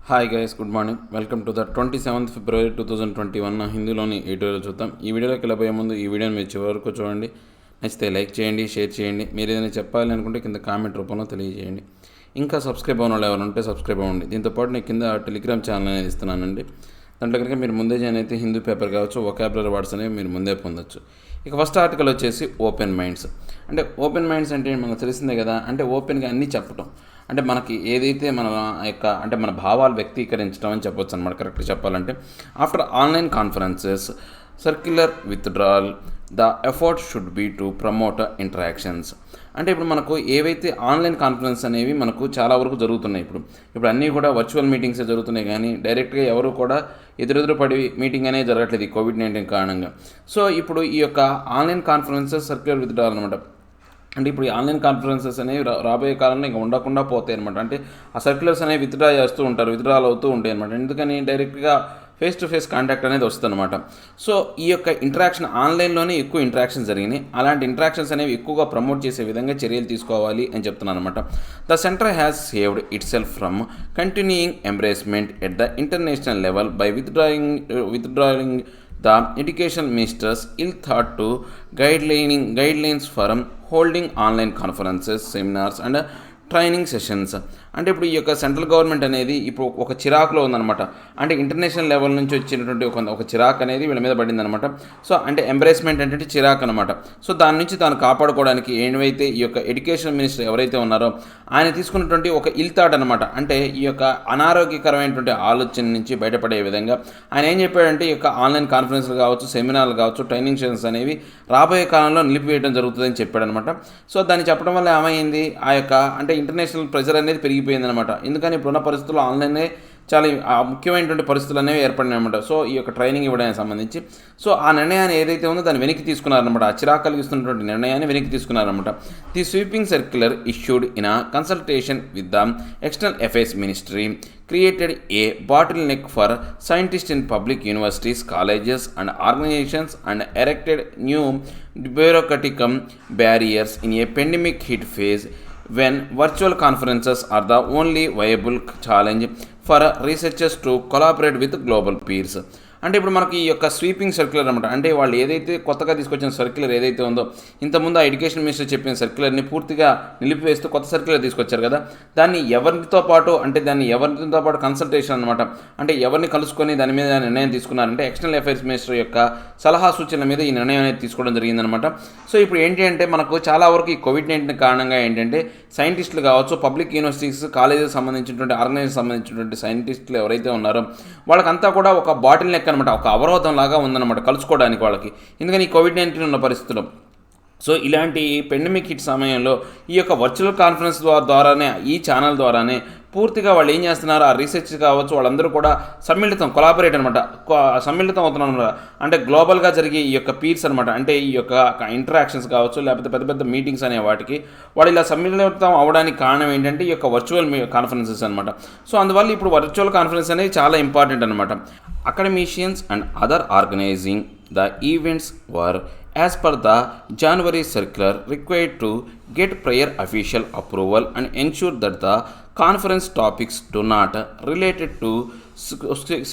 Hi guys, good morning. Welcome to the 27th February 2021 హిందీలోని editorial చూద్దాం. ఈ వీడియోలోకి వెళ్ళబోయే ముందు ఈ వీడియోని మీరు చివరి వరకు చూడండి. నచ్చితే లైక్ చేయండి, షేర్ చేయండి. మీరు ఏదైనా చెప్పాలి అనుకుంటే కింద కామెంట్ రూపంలో తెలియజేయండి. ఇంకా సబ్స్క్రైబ్ అవ్వని వాళ్ళు ఎవరు ఉంటే సబ్స్క్రైబ్ అవ్వండి. దీంతోపాటు నేను కింద టెలిగ్రామ్ ఛానల్ అనేది ఇస్తున్నానండి. దాంట్లో కనుక మీరు ముందే జాయిన్ అయితే హిందూ పేపర్ కావచ్చు, వొకాబులరీ వర్డ్స్ అనేవి మీరు ముందే పొందొచ్చు. ఇక ఫస్ట్ ఆర్టికల్ వచ్చేసి ఓపెన్ మైండ్స్. అంటే ఓపెన్ మైండ్స్ అంటే మనకు తెలిసిందే కదా, అంటే ఓపెన్గా అన్నీ చెప్పటం. అంటే మనకి ఏదైతే మన యొక్క అంటే మన భావాలు వ్యక్తీకరించడం అని చెప్పొచ్చు అనమాట. కరెక్ట్గా చెప్పాలంటే after online conferences circular withdrawal the effort should be to promote interactions. అంటే ఇప్పుడు మనకు ఏవైతే ఆన్లైన్ కాన్ఫరెన్స్ అనేవి మనకు చాలా వరకు జరుగుతున్నాయి. ఇప్పుడు అన్నీ కూడా వర్చువల్ మీటింగ్సే జరుగుతున్నాయి, కానీ డైరెక్ట్గా ఎవరు కూడా ఎదురెదురు పడి మీటింగ్ అనేది జరగట్లేదు ఈ కోవిడ్-19 కారణంగా. సో ఇప్పుడు ఈ యొక్క ఆన్లైన్ కాన్ఫరెన్సెస్ సర్క్యులర్ విత్డ్రాల్ అనమాట. అంటే ఇప్పుడు ఈ ఆన్లైన్ కాన్ఫరెన్సెస్ అనేవి రాబోయే కాలంలో ఇంకా ఉండకుండా పోతాయి అనమాట. అంటే ఆ సర్క్యులర్స్ అనేవి విత్డ్రాల్ అవుతూ ఉంటాయి అనమాట. ఎందుకని డైరెక్ట్గా ఫేస్ టు ఫేస్ కాంటాక్ట్ అనేది వస్తుంది అనమాట. సో ఈ యొక్క ఇంటరాక్షన్ ఆన్లైన్లోనే ఎక్కువ ఇంటరాక్షన్స్ జరిగినాయి. అలాంటి ఇంటరాక్షన్స్ అనేవి ఎక్కువగా ప్రమోట్ చేసే విధంగా చర్యలు తీసుకోవాలి అని చెప్తున్నాను అనమాట. The centre has saved itself from continuing embarrassment at the international level by withdrawing the education minister's ill-thought to guidelines for holding online conferences, seminars and training sessions. అంటే ఇప్పుడు ఈ యొక్క సెంట్రల్ గవర్నమెంట్ అనేది ఇప్పుడు ఒక చిరాకులో ఉందన్నమాట. అంటే international level నుంచి వచ్చినటువంటి ఒక చిరాకు అనేది వీళ్ళ మీద పడిందనమాట. సో అంటే ఎంబ్రేస్మెంట్ అంటే చిరాకు అనమాట. సో దాని నుంచి తాను కాపాడుకోవడానికి ఏవైతే ఈ యొక్క ఎడ్యుకేషన్ మినిస్టర్ ఎవరైతే ఉన్నారో ఆయన తీసుకున్నటువంటి ఒక ఇల్తాట్ అనమాట. అంటే ఈ యొక్క అనారోగ్యకరమైనటువంటి ఆలోచన నుంచి బయటపడే విధంగా ఆయన ఏం చెప్పాడంటే ఈ యొక్క ఆన్లైన్ కాన్ఫరెన్స్లు కావచ్చు, సెమినార్లు కావచ్చు, ట్రైనింగ్ సెషన్స్ అనేవి రాబోయే కాలంలో నిలిపివేయడం జరుగుతుందని చెప్పాడనమాట. సో దాన్ని చెప్పడం వల్ల ఏమైంది, ఆ యొక్క అంటే ఇంటర్నేషనల్ ప్రెజర్ అనేది పెరిగిపోయిందనమాట. ఎందుకని ఇప్పుడున్న పరిస్థితుల్లో ఆన్లైనే చాలా ముఖ్యమైనటువంటి పరిస్థితులు అనేవి ఏర్పడినాయి అనమాట. సో ఈ యొక్క ట్రైనింగ్ ఇవ్వడానికి సంబంధించి సో ఆ నిర్ణయాన్ని ఏదైతే ఉందో దాన్ని వెనక్కి తీసుకున్నారనమాట. ఆ చిరాకు కలిగిస్తున్నటువంటి నిర్ణయాన్ని వెనక్కి తీసుకున్నారనమాట. The sweeping circular issued in a consultation with the external affairs ministry created a bottleneck for scientists in public universities, colleges and organizations and erected new bureaucratic barriers in a pandemic hit phase when virtual conferences are the only viable challenge for researchers to collaborate with global peers. అంటే ఇప్పుడు మనకి ఈ యొక్క sweeping circular అనమాట. అంటే వాళ్ళు ఏదైతే కొత్తగా తీసుకొచ్చిన సర్క్యులర్ ఏదైతే ఉందో ఇంతకుముందు ఆ ఎడ్యుకేషన్ మినిస్టర్ చెప్పిన సర్క్యులర్ని పూర్తిగా నిలిపివేస్తూ కొత్త సర్క్యులర్ తీసుకొచ్చారు కదా, దాన్ని ఎవరితో పాటు కన్సల్టేషన్ అనమాట. అంటే ఎవరిని కలుసుకొని దాని మీద నిర్ణయం తీసుకున్నారంటే ఎక్స్టర్నల్ అఫైర్స్ మినిస్టర్ యొక్క సలహా సూచనల మీద ఈ నిర్ణయం అనేది తీసుకోవడం జరిగిందనమాట. సో ఇప్పుడు ఏంటి అంటే మనకు చాలా వరకు ఈ కోవిడ్-19 కారణంగా ఏంటంటే సైంటిస్టులు కావచ్చు, పబ్లిక్ యూనివర్సిటీస్, కాలేజెస్ సంబంధించినటువంటి ఆర్గనైజేషన్ సంబంధించినటువంటి సైంటిస్టులు ఎవరైతే ఉన్నారో వాళ్ళకంతా కూడా ఒక బాటిల్ నెక్ అనమాట, ఒక అవరోధం లాగా ఉందన్నమాట కలుసుకోవడానికి వాళ్ళకి. ఎందుకని ఈ కోవిడ్-19 ఉన్న పరిస్థితుల్లో సో ఇలాంటి పెండమిక్ హిట్ సమయంలో ఈ యొక్క వర్చువల్ కాన్ఫరెన్స్ ద్వారానే ఈ ఛానల్ ద్వారానే పూర్తిగా వాళ్ళు ఏం చేస్తున్నారు, ఆ రీసెర్చ్ కావచ్చు వాళ్ళందరూ కూడా కొలాబరేట్ అనమాట, సమ్మిళితం అవుతున్నారు అనమాట. అంటే గ్లోబల్గా జరిగే ఈ యొక్క పీర్స్ అనమాట. అంటే ఈ యొక్క ఇంటరాక్షన్స్ కావచ్చు, లేకపోతే పెద్ద పెద్ద మీటింగ్స్ అనే వాటికి వాళ్ళు ఇలా సమ్మిళితం అవ్వడానికి కారణం ఏంటంటే ఈ యొక్క వర్చువల్ కాన్ఫరెన్సెస్ అనమాట. సో అందువల్ల ఇప్పుడు వర్చువల్ కాన్ఫరెన్స్ అనేది చాలా ఇంపార్టెంట్ అనమాట. Academicians and other organising the events were as per the January circular required to get prior official approval and ensure that the conference topics do not related to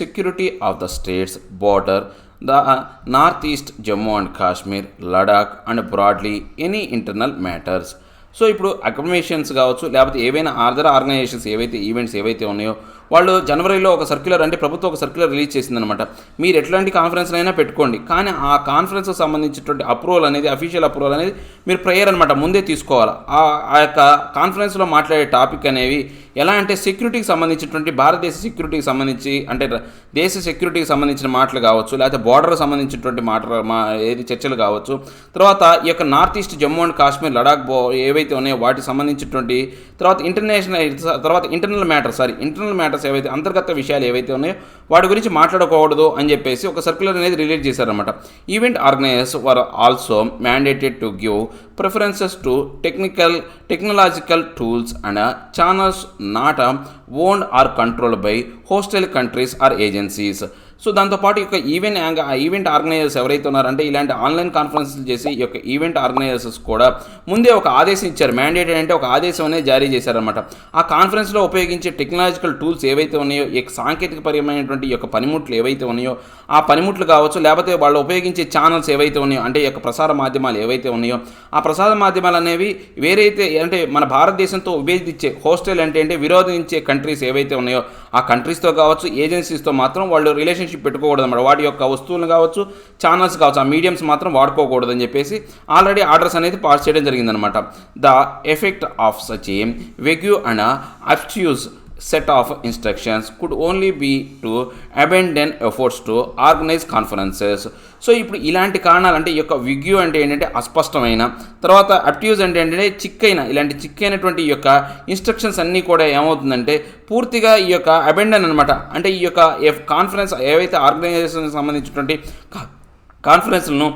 security of the state's border, the northeast Jammu and Kashmir, Ladakh and broadly any internal matters. So ఇప్పుడు academicians కావచ్చు, లేకపోతే ఏవైనా other organisations ఏవైతే events ఏవైతే ఉన్నాయో వాళ్ళు జనవరిలో ఒక సర్క్యులర్, అంటే ప్రభుత్వం ఒక సర్క్యులర్ రిలీజ్ చేసిందనమాట. మీరు ఎట్లాంటి కాన్ఫరెన్స్లు అయినా పెట్టుకోండి, కానీ ఆ కాన్ఫరెన్స్కి సంబంధించినటువంటి అప్రూవల్ అనేది, అఫీషియల్ అప్రూవల్ అనేది మీరు ప్రేయర్ అనమాట ముందే తీసుకోవాలి. ఆ యొక్క కాన్ఫరెన్స్లో మాట్లాడే టాపిక్ అనేవి ఎలా అంటే సెక్యూరిటీకి సంబంధించినటువంటి, భారతదేశ సెక్యూరిటీకి సంబంధించి, అంటే దేశ సెక్యూరిటీకి సంబంధించిన మాటలు కావచ్చు, లేకపోతే బార్డర్కి సంబంధించినటువంటి ఏది చర్చలు కావచ్చు, తర్వాత ఈ యొక్క north east Jammu and Kashmir, Ladakh ఏవైతే ఉన్నాయో వాటికి సంబంధించినటువంటి, తర్వాత ఇంటర్నల్ మ్యాటర్స్ ఏవైతే అంతర్గత విషయాలు ఏవైతే ఉన్నాయో వాటి గురించి మాట్లాడకూడదు అని చెప్పేసి ఒక సర్క్యులర్ అనేది రిలీజ్ చేశారన్నమాట. Event organisers were also mandated to give preferences to technological tools and channels not owned or controlled by hostel countries or agencies. So దాంతోపాటు ఈ యొక్క ఈవెంట్ ఆర్గనైజర్స్ ఎవరైతే ఉన్నారో, అంటే ఇలాంటి ఆన్లైన్ కాన్ఫరెన్స్లు చేసి ఈ యొక్క ఈవెంట్ ఆర్గనైజర్స్ కూడా ముందే ఒక ఆదేశం ఇచ్చారు. మ్యాండేటెడ్ అంటే ఒక ఆదేశం అనేది జారీ చేశారనమాట. ఆ కాన్ఫరెన్స్లో ఉపయోగించే టెక్నాలజికల్ టూల్స్ ఏవైతే ఉన్నాయో, ఈ సాంకేతికపరమైనటువంటి ఈ యొక్క పనిముట్లు ఏవైతే ఉన్నాయో, ఆ పనిముట్లు కావచ్చు, లేకపోతే వాళ్ళు ఉపయోగించే ఛానల్స్ ఏవైతే ఉన్నాయో, అంటే ఈ యొక్క ప్రసార మాధ్యమాలు ఏవైతే ఉన్నాయో, ఆ ప్రసార మాధ్యమాలు అనేవి వేరైతే అంటే మన భారతదేశంతో విభేదించే హోస్టల్ అంటే విరోధించే కంట్రీస్ ఏవైతే ఉన్నాయో, ఆ కంట్రీస్తో కావచ్చు, ఏజెన్సీస్తో మాత్రం వాళ్ళు రిలేషన్షిప్ పెట్టుకోకూడదు అన్నమాట. వాటి యొక్క వస్తువులు కావచ్చు, ఛానల్స్ కావచ్చు, ఆ మీడియంస్ మాత్రం వాడుకోకూడదని చెప్పేసి ఆల్రెడీ ఆర్డర్స్ అనేది పాస్ చేయడం జరిగిందనమాట. The effect of such a vague and abstruse set of instructions could only be to abandon efforts to organize conferences. So ఇప్పుడు ఇలాంటి కారణాలు, అంటే ఈ యొక్క విగ్యూ అంటే ఏంటంటే అస్పష్టమైన, తర్వాత అబ్ట్యూజ్ అంటే ఏంటంటే ఇలాంటి చిక్కైనటువంటి ఈ యొక్క ఇన్స్ట్రక్షన్స్ అన్నీ కూడా ఏమవుతుందంటే పూర్తిగా ఈ యొక్క అబెండన్ అనమాట. అంటే ఈ యొక్క కాన్ఫరెన్స్ ఏవైతే ఆర్గనైజేషన్కి సంబంధించినటువంటి కాన్ఫరెన్స్లను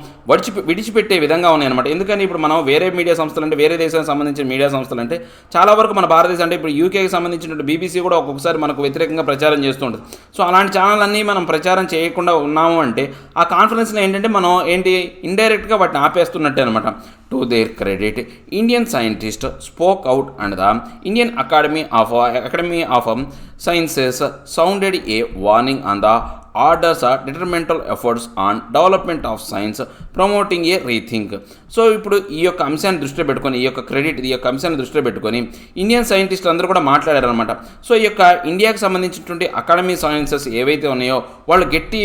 విడిచిపెట్టే విధంగా ఉన్నాయన్నమాట. ఎందుకని ఇప్పుడు మనం వేరే మీడియా సంస్థలు అంటే వేరే దేశానికి సంబంధించిన మీడియా సంస్థలు అంటే చాలా వరకు మన భారతదేశం అంటే ఇప్పుడు యూకేకి సంబంధించిన బీబీసీ కూడా ఒక్కొక్కసారి మనకు వ్యతిరేకంగా ప్రచారం చేస్తూ ఉంటుంది. సో అలాంటి ఛానల్ అన్నీ మనం ప్రచారం చేయకుండా ఉన్నాము అంటే ఆ కాన్ఫరెన్స్లో ఏంటంటే మనం ఇండైరెక్ట్గా వాటిని ఆపేస్తున్నట్టే అనమాట. To their credit, Indian scientist spoke out and the Indian academy of sciences sounded A warning on the orders are detrimental efforts on development of science promoting a rethink. So ఇప్పుడు ఈ యొక్క అంశాన్ని దృష్టిలో పెట్టుకొని, ఈ యొక్క అంశాన్ని దృష్టిలో పెట్టుకొని ఇండియన్ సైంటిస్టులు అందరూ కూడా మాట్లాడారనమాట. సో ఈ యొక్క ఇండియాకి సంబంధించినటువంటి అకాడమీ సైన్సెస్ ఏవైతే ఉన్నాయో వాళ్ళు గట్టి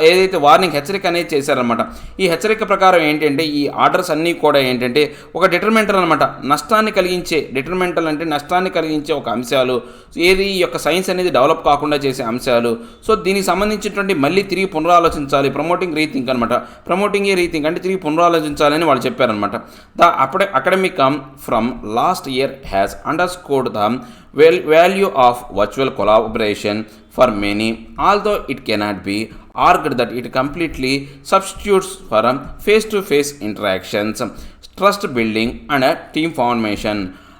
ఏదైతే వార్నింగ్ హెచ్చరిక అనేది చేశారనమాట. ఈ హెచ్చరిక ప్రకారం ఏంటంటే ఈ ఆర్డర్స్ అన్నీ కూడా ఏంటంటే ఒక డిటర్మెంటల్ అనమాట, నష్టాన్ని కలిగించే ఒక అంశాలు, ఏది ఈ యొక్క సైన్స్ అనేది డెవలప్ కాకుండా చేసే అంశాలు. సో దీనికి సంబంధించినటువంటి మళ్ళీ తిరిగి పునరాలోచించాలి, ప్రమోటింగ్ రీథింక్ అంటే తిరిగి పునరాలోచించాలని వాళ్ళు చెప్పారనమాట. The academic from last year has underscored the value of virtual collaboration for many, although it cannot be argued that it completely substitutes for face-to-face interactions, trust building and team formation.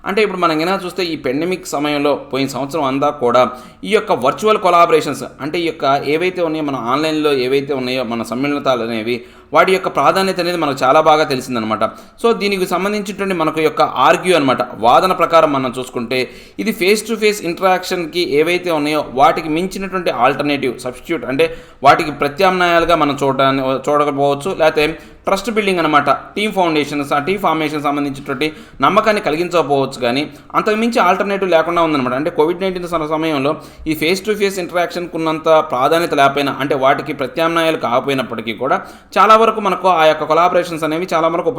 అంటే ఇప్పుడు మనం ఏమైనా చూస్తే ఈ pandemic సమయంలో పోయిన సంవత్సరం అంతా కూడా ఈ యొక్క వర్చువల్ కొలాబరేషన్స్ అంటే ఈ యొక్క ఏవైతే ఉన్నాయో మన ఆన్లైన్లో ఏవైతే ఉన్నాయో మన సమ్మేళనాలు అనేవి వాటి యొక్క ప్రాధాన్యత అనేది మనకు చాలా బాగా తెలిసిందనమాట. సో దీనికి సంబంధించినటువంటి మనకు యొక్క ఆర్గ్యూ అనమాట, వాదన ప్రకారం మనం చూసుకుంటే ఇది ఫేస్ టు ఫేస్ ఇంటరాక్షన్కి ఏవైతే ఉన్నాయో వాటికి మించినటువంటి ఆల్టర్నేటివ్ సబ్స్టిట్యూట్ అంటే వాటికి ప్రత్యామ్నాయాలుగా మనం చూడకపోవచ్చు, లేకపోతే ట్రస్ట్ బిల్డింగ్ అనమాట, టీమ్ ఫార్మేషన్ సంబంధించినటువంటి నమ్మకాన్ని కలిగించకపోవచ్చు, కానీ అంతకుమించి ఆల్టర్నేటివ్ లేకుండా ఉందన్నమాట. అంటే కోవిడ్-19 సమయంలో ఈ ఫేస్ టు ఫేస్ ఇంటరాక్షన్కు ఉన్నంత ప్రాధాన్యత లేకపోయినా, అంటే వాటికి ప్రత్యామ్నాయాలు కాకపోయినప్పటికీ కూడా చాలా వరకు మనకు ఆ యొక్క కొలాబరేషన్స్ అనేవి చాలా వరకు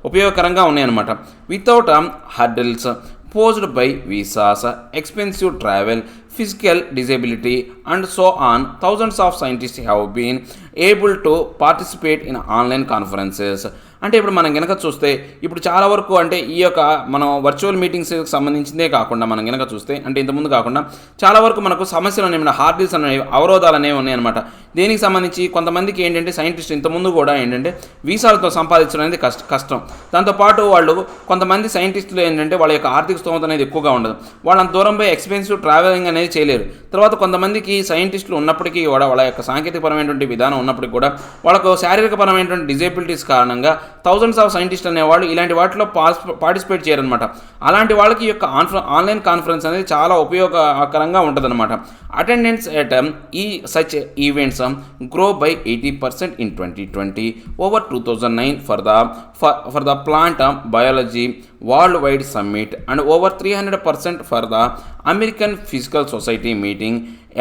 ఉపయోగకరంగా ఉన్నాయన్నమాట. Without hurdles posed by visas, expensive travel, physical disability and so on, thousands of scientists have been able to participate in online conferences. అంటే ఇప్పుడు మనం కనుక చూస్తే ఇప్పుడు చాలా వరకు అంటే ఈ యొక్క మనం వర్చువల్ మీటింగ్స్కి సంబంధించిందే కాకుండా మనం కనుక చూస్తే అంటే ఇంతకుముందు కాకుండా చాలా వరకు మనకు సమస్యలు అనేవి హార్డిల్స్ అనేవి అవరోధాలు అనేవి ఉన్నాయన్నమాట. దేనికి సంబంధించి కొంతమందికి ఏంటంటే సైంటిస్ట్ ఇంతకుముందు కూడా ఏంటంటే వీసాలతో సంపాదించడం అనేది కష్టం. దాంతోపాటు వాళ్ళు కొంతమంది సైంటిస్టులు ఏంటంటే వాళ్ళ యొక్క ఆర్థిక స్తోమత అనేది ఎక్కువగా ఉండదు, వాళ్ళంత దూరం పోయి ఎక్స్పెన్సివ్ ట్రావెలింగ్ అనేది చేయలేరు. తర్వాత కొంతమందికి సైంటిస్టులు ఉన్నప్పటికీ కూడా వాళ్ళ యొక్క సాంకేతికపరమైనటువంటి విధానం ఉన్నప్పటికీ కూడా వాళ్ళకు శారీరకపరమైనటువంటి డిజేబిలిటీస్ కారణంగా థౌజండ్స్ ఆఫ్ సైంటిస్ట్ అనేవాళ్ళు ఇలాంటి వాటిలో పార్టిసిపేట్ చేయరనమాట. అలాంటి వాళ్ళకి ఈ యొక్క ఆన్లైన్ కాన్ఫరెన్స్ అనేది చాలా ఉపయోగకరంగా ఉంటుందన్నమాట. Attendance at such events grow by 80% in 2020 over 2009 for the plant biology worldwide summit and over 300% for the American Physical Society meeting,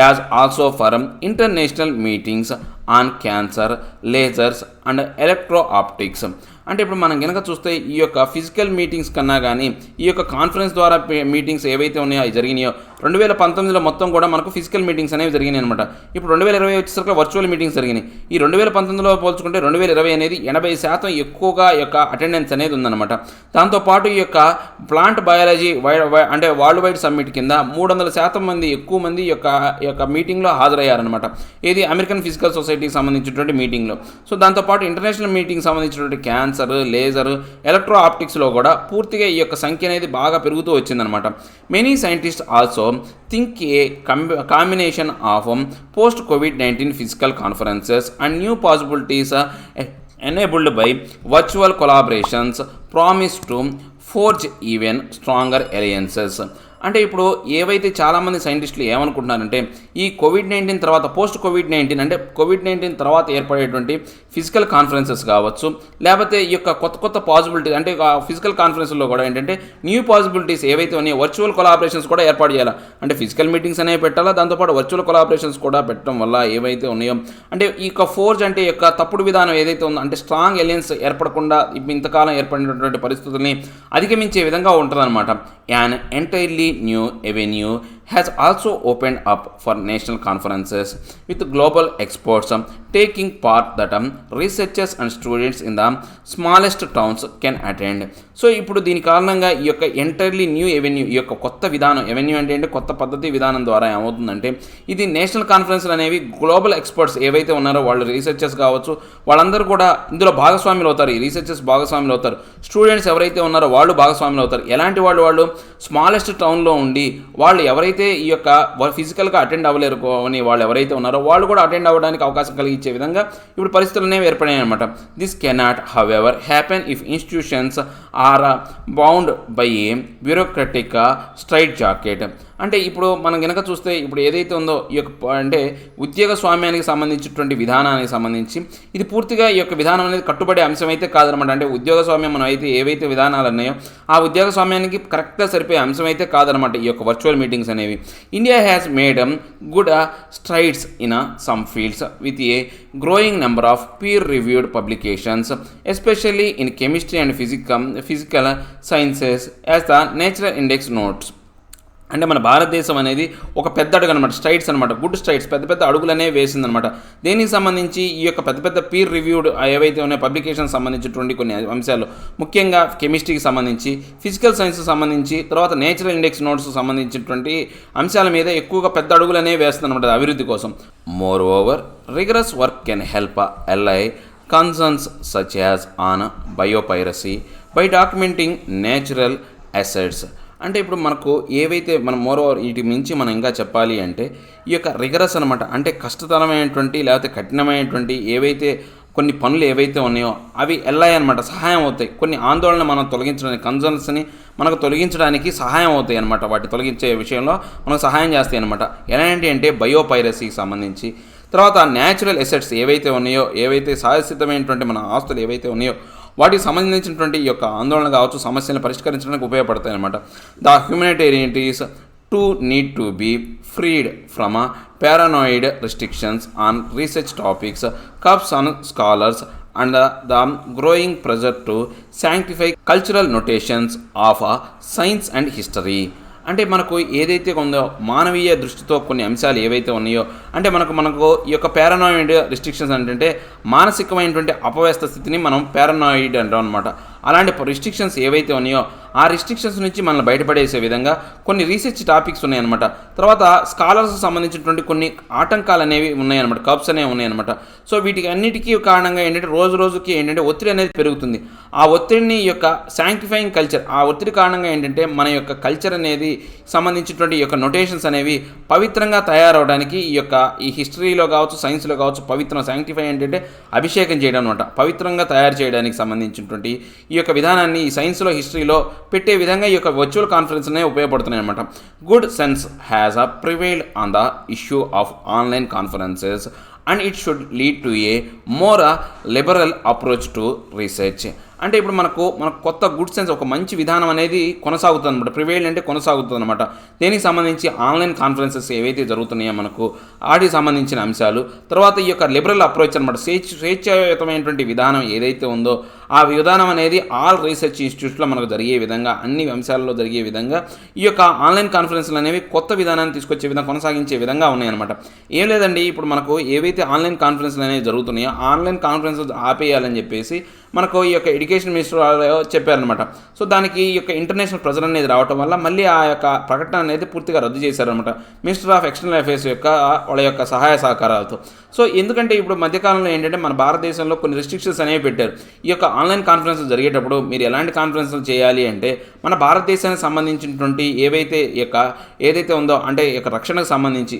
as also for international meetings on cancer, lasers and electro-optics. అంటే ఇప్పుడు మనం కనుక చూస్తే ఈ యొక్క physical meetings కన్నా కానీ ఈ యొక్క కాన్ఫరెన్స్ ద్వారా మీటింగ్స్ ఏవైతే ఉన్నాయో అవి జరిగినాయో 2019లో మొత్తం కూడా మనకు ఫిజికల్ మీటింగ్స్ అనేవి జరిగినాయి అనమాట. ఇప్పుడు 2020 వచ్చేసరికి వర్చువల్ మీటింగ్స్ జరిగినాయి. ఈ 2019లో పోల్చుకుంటే 2020 అనేది 80% ఎక్కువగా యొక్క అటెండెన్స్ అనేది ఉందన్నమాట. దాంతోపాటు ఈ యొక్క ప్లాంట్ బయాలజీ అంటే వరల్డ్ వైడ్ సమ్మిట్ కింద 300% మంది ఎక్కువ మంది ఈ యొక్క మీటింగ్లో హాజరయ్యారనమాట. ఇది అమెరికన్ ఫిజికల్ సొసైటీకి సంబంధించినటువంటి మీటింగ్లో. సో దాంతోపాటు ఇంటర్నేషనల్ మీటింగ్ సంబంధించినటువంటి క్యాన్సర్, క్యాన్సర్, లేజర్, ఎలక్ట్రో ఆప్టిక్స్లో కూడా పూర్తిగా ఈ యొక్క సంఖ్య అనేది బాగా పెరుగుతూ వచ్చిందనమాట. Many scientist also think A combination of post COVID-19 physical conferences and new possibilities enabled by virtual collaborations promise to forge even stronger alliances. అంటే ఇప్పుడు ఏవైతే చాలామంది సైంటిస్టులు ఏమనుకుంటున్నారంటే ఈ కోవిడ్-19 తర్వాత పోస్ట్ కోవిడ్-19 అంటే కోవిడ్-19 తర్వాత ఏర్పడేటువంటి ఫిజికల్ కాన్ఫరెన్సెస్ కావచ్చు, లేకపోతే ఈ యొక్క కొత్త కొత్త పాసిబిలిటీస్ అంటే ఫిజికల్ కాన్ఫరెన్స్లో కూడా ఏంటంటే న్యూ పాసిబిలిటీస్ ఏవైతే ఉన్నాయో వర్చువల్ కొలాబరేషన్స్ కూడా ఏర్పాటు చేయాలి. అంటే ఫిజికల్ మీటింగ్స్ అనేవి పెట్టాలా, దాంతోపాటు వర్చువల్ కొలాబరేషన్స్ కూడా పెట్టడం వల్ల ఏవైతే ఉన్నాయో అంటే ఈ యొక్క ఫోర్జ్ అంటే యొక్క తప్పుడు విధానం ఏదైతే ఉందో అంటే స్ట్రాంగ్ ఎలియన్స్ ఏర్పడకుండా ఇంతకాలం ఏర్పడినటువంటి పరిస్థితుల్ని అధిగమించే విధంగా ఉంటుందన్నమాట. An entirely new avenue has also opened up for national conferences with global experts taking part that researchers and students in the smallest towns can attend. So ఇప్పుడు దీని కారణంగా ఈ యొక్క ఎంటైర్లీ న్యూ ఎవెన్యూ ఈ యొక్క కొత్త విధానం, ఎవెన్యూ అంటే కొత్త పద్ధతి విధానం ద్వారా ఏమవుతుందంటే ఇది నేషనల్ కాన్ఫరెన్స్లు అనేవి గ్లోబల్ ఎక్స్పర్ట్స్ ఏవైతే ఉన్నారో వాళ్ళు రీసెర్చర్స్ కావచ్చు, వాళ్ళందరూ కూడా ఇందులో భాగస్వాములు అవుతారు. ఈ రీసెర్చర్స్ భాగస్వాములు అవుతారు. స్టూడెంట్స్ ఎవరైతే ఉన్నారో వాళ్ళు భాగస్వాములు అవుతారు. ఎలాంటి వాళ్ళు స్మాలెస్ట్ టౌన్లో ఉండి వాళ్ళు ఎవరైతే ఈ యొక్క ఫిజికల్గా అటెండ్ అవ్వలేరు అని వాళ్ళు ఎవరైతే ఉన్నారో వాళ్ళు కూడా అటెండ్ అవ్వడానికి అవకాశం కలిగించే విధంగా ఇప్పుడు పరిస్థితులు అనేవి ఏర్పడాయి అనమాట. This cannot however happen if institutions are bound by a bureaucratic straitjacket. అంటే ఇప్పుడు మనం కనుక చూస్తే ఇప్పుడు ఏదైతే ఉందో ఈ యొక్క అంటే ఉద్యోగ స్వామ్యానికి సంబంధించినటువంటి విధానానికి సంబంధించి ఇది పూర్తిగా ఈ యొక్క విధానం అనేది కట్టుబడే అంశం అయితే కాదనమాట. అంటే ఉద్యోగ స్వామ్యం మనం అయితే ఏవైతే విధానాలు ఉన్నాయో ఆ ఉద్యోగ స్వామ్యానికి కరెక్ట్గా సరిపోయే అంశం అయితే కాదనమాట ఈ యొక్క వర్చువల్ మీటింగ్స్ అనేవి. India has made good strides in some fields with a growing number of peer reviewed publications especially in chemistry and physical sciences as the natural index notes. అంటే మన భారతదేశం అనేది ఒక పెద్ద అడుగు అనమాట, స్ట్రైడ్స్ అనమాట, గుడ్ స్ట్రైడ్స్, పెద్ద పెద్ద అడుగులు అనేవి వేసిందనమాట. దేనికి సంబంధించి ఈ యొక్క పెద్ద పెద్ద పీర్ రివ్యూడ్ ఏవైతే ఉన్నాయో పబ్లికేషన్ సంబంధించినటువంటి కొన్ని అంశాలు, ముఖ్యంగా కెమిస్ట్రీకి సంబంధించి, ఫిజికల్ సైన్స్కి సంబంధించి, తర్వాత నేచురల్ ఇండెక్స్ నోట్స్కి సంబంధించినటువంటి అంశాల మీద ఎక్కువగా పెద్ద అడుగులు అనేవి వేస్తుందన్నమాట అభివృద్ధి కోసం. Moreover rigorous work can help allay concerns such as on biopiracy by documenting natural assets. అంటే ఇప్పుడు మనకు ఏవైతే మనం మోరోవర్ వీటి మించి మనం ఇంకా చెప్పాలి అంటే ఈ యొక్క రిగరస్ అనమాట అంటే కష్టతరమైనటువంటి లేకపోతే కఠినమైనటువంటి ఏవైతే కొన్ని పనులు ఏవైతే ఉన్నాయో అవి ఎల్ఐ అనమాట సహాయం అవుతాయి. కొన్ని ఆందోళన మనం తొలగించడానికి కన్సర్న్స్ని మనకు తొలగించడానికి సహాయం అవుతాయి అనమాట. వాటి తొలగించే విషయంలో మనకు సహాయం చేస్తాయి అనమాట. ఎలాంటి అంటే బయోపైరసీకి సంబంధించి, తర్వాత న్యాచురల్ ఎసెట్స్ ఏవైతే ఉన్నాయో ఏవైతే సహజసిద్ధమైనటువంటి మన ఆస్తులు ఏవైతే ఉన్నాయో వాటికి సంబంధించినటువంటి ఈ యొక్క ఆందోళన కావచ్చు సమస్యలను పరిష్కరించడానికి ఉపయోగపడతాయి అన్నమాట. The humanities too need to be freed from paranoid restrictions on research topics, curbs on scholars, and the growing pressure to sanctify cultural notations of science and history. అంటే మనకు ఏదైతే ఉందో మానవీయ దృష్టితో కొన్ని అంశాలు ఏవైతే ఉన్నాయో అంటే మనకు ఈ యొక్క పారానాయిడ్ రిస్ట్రిక్షన్స్ అంటే మానసికమైనటువంటి అపవ్యస్త స్థితిని మనం పారానాయిడ్ అంటాం అనమాట. అలాంటి రిస్ట్రిక్షన్స్ ఏవైతే ఉన్నాయో ఆ రిస్ట్రిక్షన్స్ నుంచి మనల్ని బయటపడేసే విధంగా కొన్ని రీసెర్చ్ టాపిక్స్ ఉన్నాయన్నమాట. తర్వాత స్కాలర్స్కి సంబంధించినటువంటి కొన్ని ఆటంకాలు అనేవి ఉన్నాయన్నమాట, కర్బ్స్ అనేవి ఉన్నాయన్నమాట. సో వీటికి అన్నిటికీ కారణంగా ఏంటంటే రోజుకి ఏంటంటే ఒత్తిడి అనేది పెరుగుతుంది. ఆ ఒత్తిడిని యొక్క శాంక్టిఫైయింగ్ కల్చర్, ఆ ఒత్తిడి కారణంగా ఏంటంటే మన యొక్క కల్చర్ అనేది సంబంధించినటువంటి ఈ యొక్క నొటేషన్స్ అనేవి పవిత్రంగా తయారవడానికి ఈ హిస్టరీలో కావచ్చు సైన్స్లో కావచ్చు పవిత్రం శాంక్టిఫై ఏంటంటే అభిషేకం చేయడం అనమాట. పవిత్రంగా తయారు చేయడానికి సంబంధించినటువంటి ఈ యొక్క విధానాన్ని ఈ సైన్స్లో హిస్టరీలో పెట్టే విధంగా ఈ యొక్క వర్చువల్ కాన్ఫరెన్స్ అనేవి ఉపయోగపడుతున్నాయి అనమాట. Good sense has prevailed on the issue of online conferences and it should lead to A more liberal approach to research. అంటే ఇప్పుడు మనకు కొత్త గుడ్ సెన్స్ ఒక మంచి విధానం అనేది కొనసాగుతుంది అనమాట. ప్రివైల్ అంటే కొనసాగుతుంది అనమాట. దేనికి సంబంధించి ఆన్లైన్ కాన్ఫరెన్సెస్ ఏవైతే జరుగుతున్నాయో మనకు వాటికి సంబంధించిన అంశాలు, తర్వాత ఈ యొక్క లిబరల్ అప్రోచ్ అనమాట స్వేచ్ఛాయుతమైనటువంటి విధానం ఏదైతే ఉందో ఆ విధానం అనేది ఆల్ రీసెర్చ్ ఇన్స్టిట్యూట్స్లో మనకు జరిగే విధంగా అన్ని అంశాలలో జరిగే విధంగా ఈ యొక్క ఆన్లైన్ కాన్ఫరెన్స్లు అనేవి కొత్త విధానాన్ని తీసుకొచ్చే విధంగా కొనసాగించే విధంగా ఉన్నాయన్నమాట. ఏం లేదండి, ఇప్పుడు మనకు ఏవైతే ఆన్లైన్ కాన్ఫరెన్స్లు అనేవి జరుగుతున్నాయో ఆన్లైన్ కాన్ఫరెన్స్ ఆపేయాలని చెప్పేసి మనకు ఈ యొక్క ఎడ్యుకేషన్ మినిస్టర్ వాళ్ళు చెప్పారనమాట. సో దానికి ఈ యొక్క ఇంటర్నేషనల్ ప్రెజర్ అనేది రావడం వల్ల మళ్ళీ ఆ యొక్క ప్రకటన అనేది పూర్తిగా రద్దు చేశారనమాట మినిస్టర్ ఆఫ్ ఎక్స్టర్నల్ అఫేర్స్ యొక్క వాళ్ళ యొక్క సహాయ సహకారాలతో. సో ఎందుకంటే ఇప్పుడు మధ్యకాలంలో ఏంటంటే మన భారతదేశంలో కొన్ని రిస్ట్రిక్షన్స్ అనేవి పెట్టారు. ఈ యొక్క ఆన్లైన్ కాన్ఫరెన్స్లు జరిగేటప్పుడు మీరు ఎలాంటి కాన్ఫరెన్స్లు చేయాలి అంటే మన భారతదేశానికి సంబంధించినటువంటి ఏదైతే ఉందో అంటే ఈ యొక్క రక్షణకు సంబంధించి